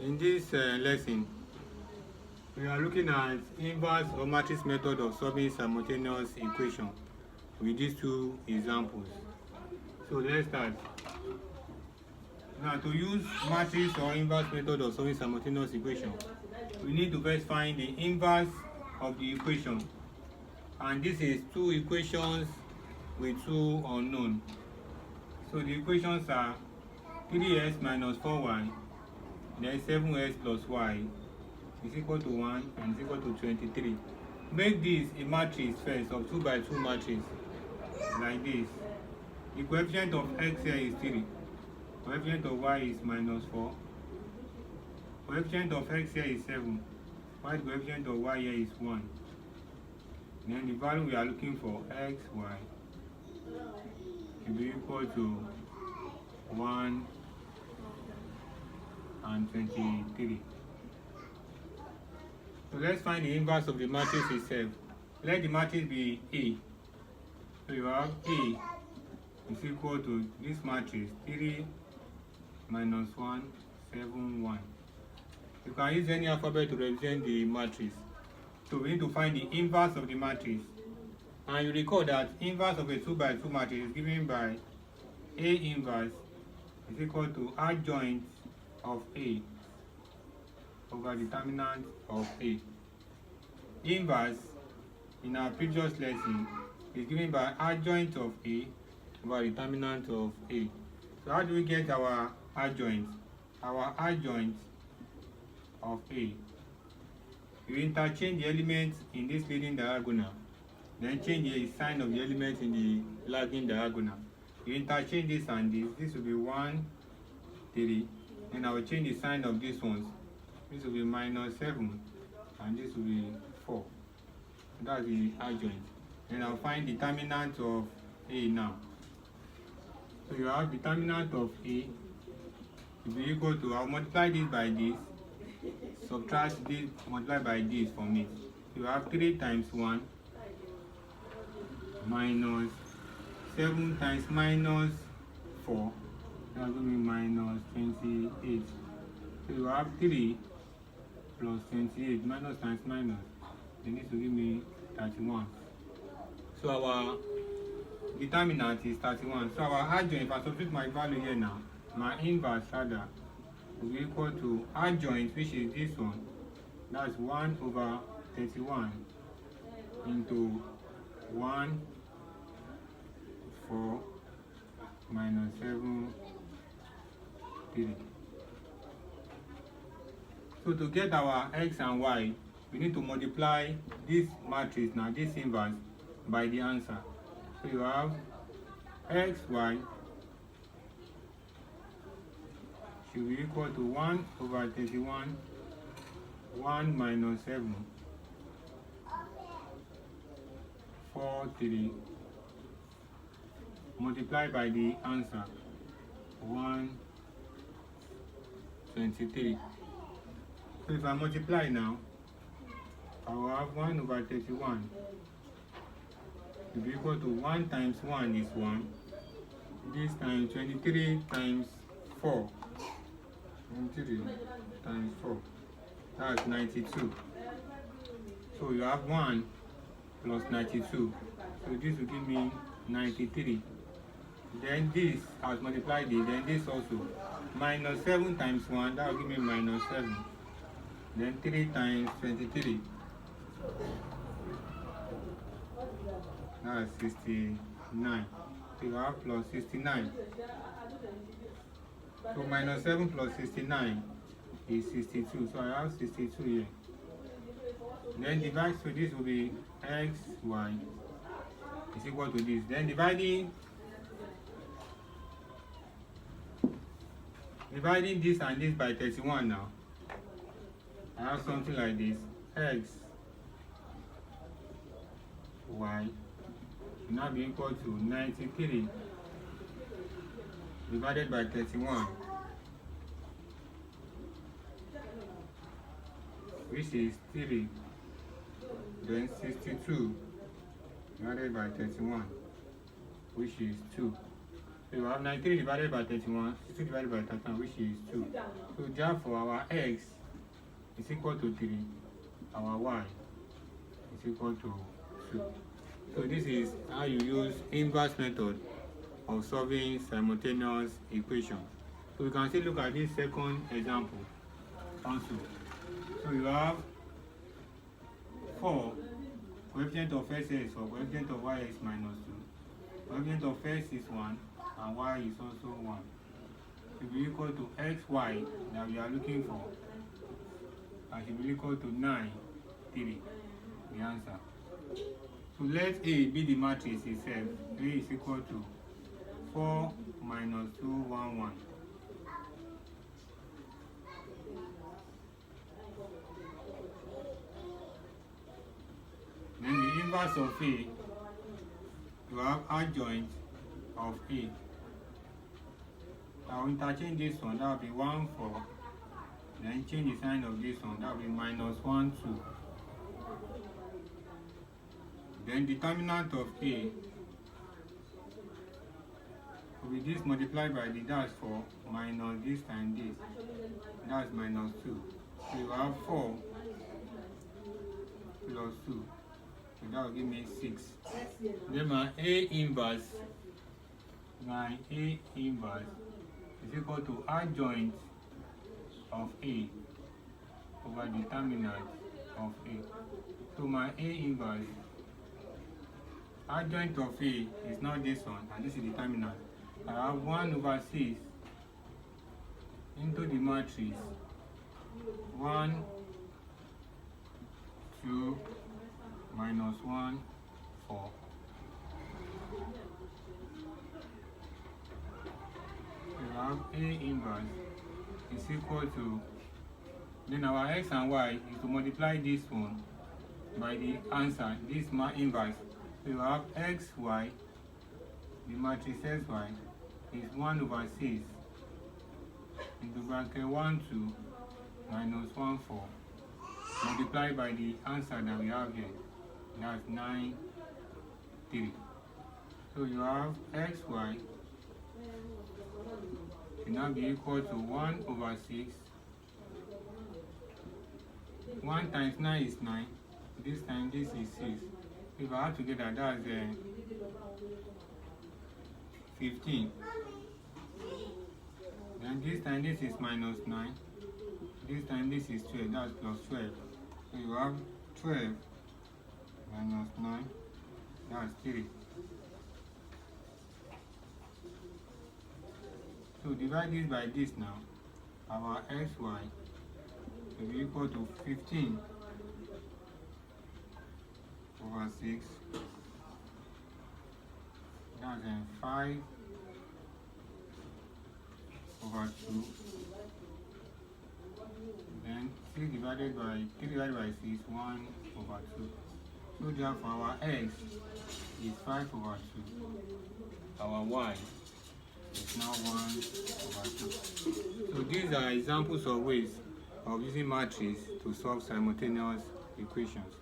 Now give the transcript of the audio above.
In this lesson, we are looking at inverse or matrix method of solving simultaneous equation with these two examples. So let's start. Now, to use matrix or inverse method of solving simultaneous equation, we need to first find the inverse of the equation, and this is two equations with two unknown. So the equations are 3x minus 4y, then 7x plus y is equal to 1 and is equal to 23. Make this a matrix first of 2 by 2 matrix like this. The coefficient of x here is 3, coefficient of y is minus 4, coefficient of x here is 7, while the coefficient of y here is 1. Then the value we are looking for, x, y, will be equal to 1 and 23. So let's find the inverse of the matrix itself. Let the matrix be A. So you have A is equal to this matrix 3 minus 1, 7, 1. You can use any alphabet to represent the matrix. So we need to find the inverse of the matrix. And you recall that inverse of a 2 by 2 matrix is given by A inverse is equal to adjoint of A over determinant of A. Inverse in our previous lesson is given by adjoint of A over determinant of A. So how do we get our adjoint? Our adjoint of A. You interchange the elements in this leading diagonal, then change the sign of the element in the lagging diagonal. You interchange this and this. This will be 1, 3. Then I will change the sign of these ones. This will be minus 7 and this will be 4. That's the adjoint. Then I'll find determinant of A now. So you have determinant of A will be equal to, I'll multiply this by this, subtract this, multiply by this from it. You have 3 times 1 minus 7 times minus 4. That will be minus 28. So you have 3 plus 28, minus times minus. Then this will give me 31. So our determinant is 31. So our adjoint, if I substitute my value here now, my inverse rather, will be equal to adjoint, which is this one. That's 1 over 31 into 1, 4, minus 7, 3. So to get our x and y, we need to multiply this matrix now, this inverse, by the answer. So you have x, y should be equal to 1 over 31, 1 minus 7, 4, 3, multiplied by the answer, 1, 23. So if I multiply now, I will have 1 over 31 to be equal to 1 times 1 is 1. This time 23 times 4. 23 times 4. That's 92. So you have 1 plus 92. So this will give me 93. Then this has multiplied it, then this also. Minus 7 times 1, that will give me minus 7. Then 3 times 23. That's 69. So you have plus 69. So minus 7 plus 69 is 62. So I have 62 here. Then divide, so this will be x, y is equal to this. Then dividing this and this by 31 now, I have something like this. X, y will now be equal to 93 divided by 31, which is 3. Then 62 divided by 31, which is 2. So you have 93 divided by 31, 60 divided by 31, which is 2. So therefore our x is equal to 3, our y is equal to 2. So this is how you use inverse method of solving simultaneous equations. So we can still look at this second example also. So you have 4, coefficient of x is 4, coefficient of y is minus 2, coefficient of x is 1, and y is also 1. It will be equal to xy that we are looking for, and it will be equal to 9, 3, the answer. So let A be the matrix itself. A is equal to 4 minus 2, 1, 1. Then the inverse of A, you have adjoint of A. I will interchange this one, that will be 1, 4. Then change the sign of this one, that will be minus 1, 2. Then determinant of A will be this multiplied by the dash 4 minus this times this. That's minus 2. So you have 4 plus 2. So that will give me 6. Then my A inverse is equal to adjoint of A over determinant of A. So my A inverse, adjoint of A is not this one, and this is determinant. I have 1 over 6 into the matrix 1, 2, minus 1, 4. We have A inverse is equal to, then our x and y is to multiply this one by the answer, this inverse. So you have xy, the matrix xy is 1 over 6 into bracket 1, 2, minus 1, 4, multiplied by the answer that we have here. That's 9, 3. So you have xy will now be equal to 1 over 6. 1 times 9 is 9. This time this is 6. If I add together, that's 15. Then this time this is minus 9. This time this is 12. That's plus 12. So you have 12 minus 9. That's 3. So divide this by this now. Our xy will be equal to 15 over 6. That's 5 over 2. Then 3 divided by 6, 1 over 2. So therefore our x is 5 over 2. Our y is now 1 over 2. So these are examples of ways of using matrices to solve simultaneous equations.